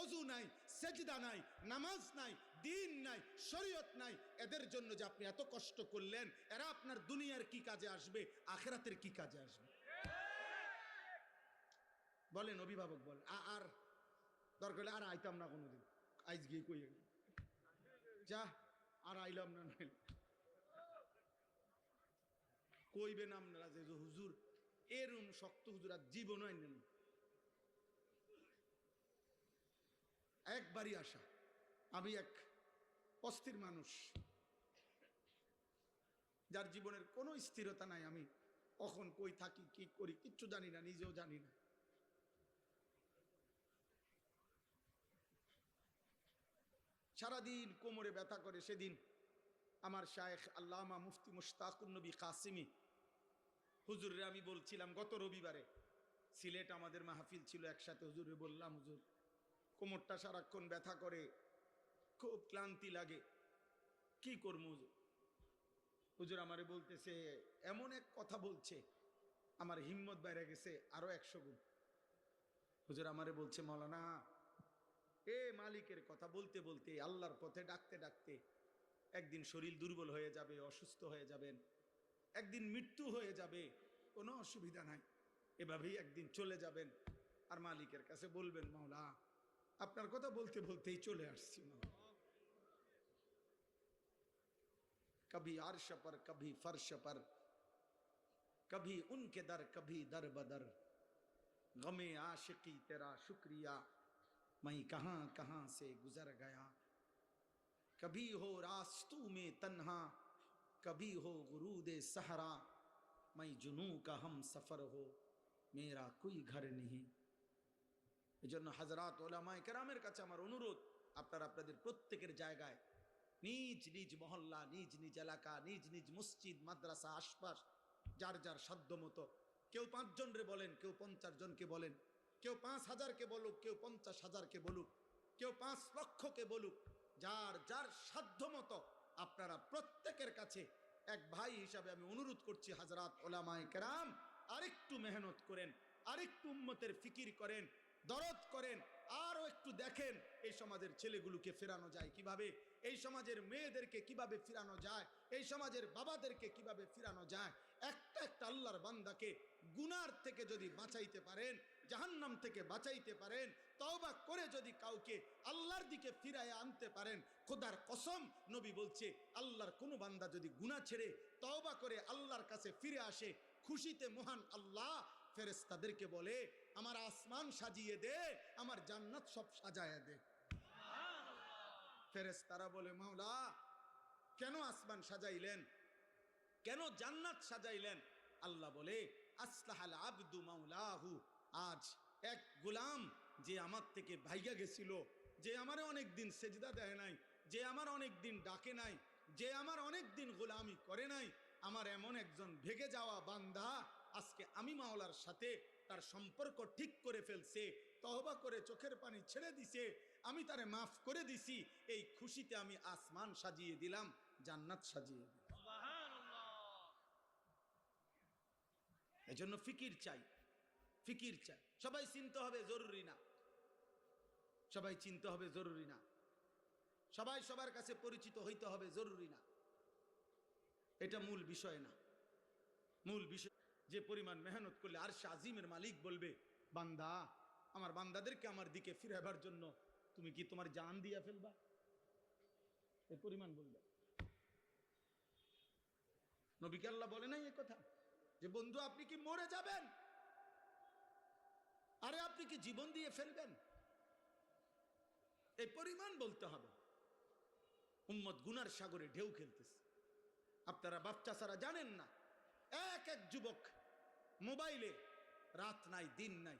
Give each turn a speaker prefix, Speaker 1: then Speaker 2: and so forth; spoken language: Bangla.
Speaker 1: ওযু নাই, সেজদা নাই, নামাজ নাই, দিন নাই, শরীয়ত নাই, এদের জন্য যে আপনি এত কষ্ট করলেন, এরা আপনার দুনিয়ার কি কাজে আসবে, আখিরাতের কি কাজে আসবে? বলেন অভিভাবক বলেন। আর দরকার হলে আর আইতাম না কোনোদিন, আইজ গিয়ে কই যা আর আইলাম না, নাইলে কইবেন আপনারা যে হুজুর এরম শক্ত হুজুর আর জীবন আইনেন। একবারই আসা, আমি এক অস্থির মানুষ, যার জীবনের কোনো স্থিরতা নাই। আমি কখন কই থাকি, কি করি কিচ্ছু জানি না, নিজেও জানি না। সারাদিন কোমরে ব্যথা করে। সেদিন আমার শায়েখ আল্লামা মুফতি মুশতাকুন নবী কাসিমি হুজুরে আমি বলছিলাম, গত রবিবারে সিলেট আমাদের মাহফিল ছিল একসাথে, হুজুরে বললাম, হুজুর কোমরটা সারাক্ষণ ব্যথা করে, খুব ক্লান্তি লাগে, কি করবো হুজুর? হুজুর আমারে বলতেছে, এমন এক কথা বলছে আমার হিম্মত বাইরে গেছে আরো 100 গুণ। হুজুর আমারে বলছে, মাওলানা এ মালিকের কথা বলতে বলতে, আল্লাহর পথে ডাকতে ডাকতে একদিন শরীর দুর্বল হয়ে যাবে, অসুস্থ হয়ে যাবেন, একদিন মৃত্যু হয়ে যাবে, কোনো অসুবিধা নাই, এভাবেই একদিন চলে যাবেন। আর মালিকের কাছে বলবেন, মাওলা আপনার কথা বলতে বলতেই চলে আসছি মাওলা। कभी अर्श पर कभी फर्श पर, कभी उनके दर कभी दर बदर, गमे आशिकी तेरा शुक्रिया मैं कहां कहां से गुजर गया, कभी हो रास्तों में तन्हा कभी हो गुरूद सहरा, मैं जुनू का हम सफर हो मेरा कोई घर नहीं। এজন্য হযরত উলামায়ে কেরামের কাছে আমার অনুরোধ, আপনারা আপনাদের প্রত্যেকের জায়গায়, নিজ নিজ মহল্লা, নিজ নিজ এলাকা, নিজ নিজ মসজিদ মাদ্রাসা আশপাশ, যার যার সাধ্য মতো, কেউ 5 জনরে বলেন, কেউ 50 জনকে বলেন, কেউ 5000কে বলুক, কেউ 50,000কে বলুক, কেউ 5 লক্ষকে বলুক, যার যার সাধ্য মতো আপনারা প্রত্যেকের কাছে এক ভাই হিসাবে আমি অনুরোধ করছি, হযরত উলামায়ে কেরাম আরেকটু মেহনত করেন, আরেকটু উম্মতের ফিকির করেন, দরদ করেন, আরো একটু দেখেন এই সমাজের ছেলেগুলোকে ফেরানো যায় কিভাবে, এই সমাজের মেয়েদেরকে কিভাবে ফিরানো যায়, এই সমাজের বাবাদেরকে কিভাবে ফিরানো যায়। একটা একটা আল্লাহর বান্দাকে গুনার থেকে যদি বাঁচাইতে পারেন, জাহান্নাম থেকে বাঁচাইতে পারেন, তওবা করে যদি কাউকে আল্লাহর দিকে ফিরায় আনতে পারেন, খোদার কসম নবী বলছে, আল্লাহর কোনো বান্দা যদি গুনাহ ছেড়ে তওবা করে আল্লাহর কাছে ফিরে আসে, খুশিতে মহান আল্লাহ ফেরেশতাদেরকে বলে, আমার আসমান সাজিয়ে দে, আমার জান্নাত সব সাজায় দে। ফেরেশতারা বলে, মাওলা কেন আসমান সাজাইলেন, কেন জান্নাত সাজাইলেন? আল্লাহ বলে, আসলাহাল আবদু মাওলাহু, আজ এক গোলাম যে আমার থেকে ভাইগা গেছিল, যে আমারে অনেক দিন সেজদা দেয় নাই, যে আমার অনেক দিন ডাকে নাই, যে আমার অনেক দিন গোলামি করে নাই, আমার এমন একজন ভেগে যাওয়া বান্দা আজকে আমি মাওলার সাথে তার সম্পর্ক ঠিক করে ফেলছে, তওবা করে চোখের পানি ছেড়ে দিছে, আমি তারে মাফ করে দিছি, এই খুশিতে আমি আসমান সাজিয়ে দিলাম, জান্নাত সাজিয়ে দিলাম। এজন্য ফিকির চাই, ফিকির চাই। সবাই চিনতে হবে জরুরি না, সবাই চিনতে হবে জরুরি না, সবাই সবার কাছে পরিচিত হইতে হবে জরুরি না, এটা মূল বিষয় না। মূল বিষয় যে পরিমাণ মেহনত করলে আরশ আজিমের মালিক বলবে, বান্দা আমার বান্দাদেরকে আমার দিকে ফিরাবার জন্য তুমি কি তোমার জান দিয়া ফেলবা, এই পরিমাণ বলবে। নবীকে আল্লাহ বলে নাই এই কথা যে বন্ধু আপনি কি মরে যাবেন, আরে আপনি কি জীবন দিয়ে ফেলবেন, এই পরিমাণ বলতে হবে। উম্মত গুনার সাগরে ঢেউ খেলতেছে, আপনারা বাচ্চা ছাড়া জানেন না, এক এক যুবক মোবাইলে রাত নাই দিন নাই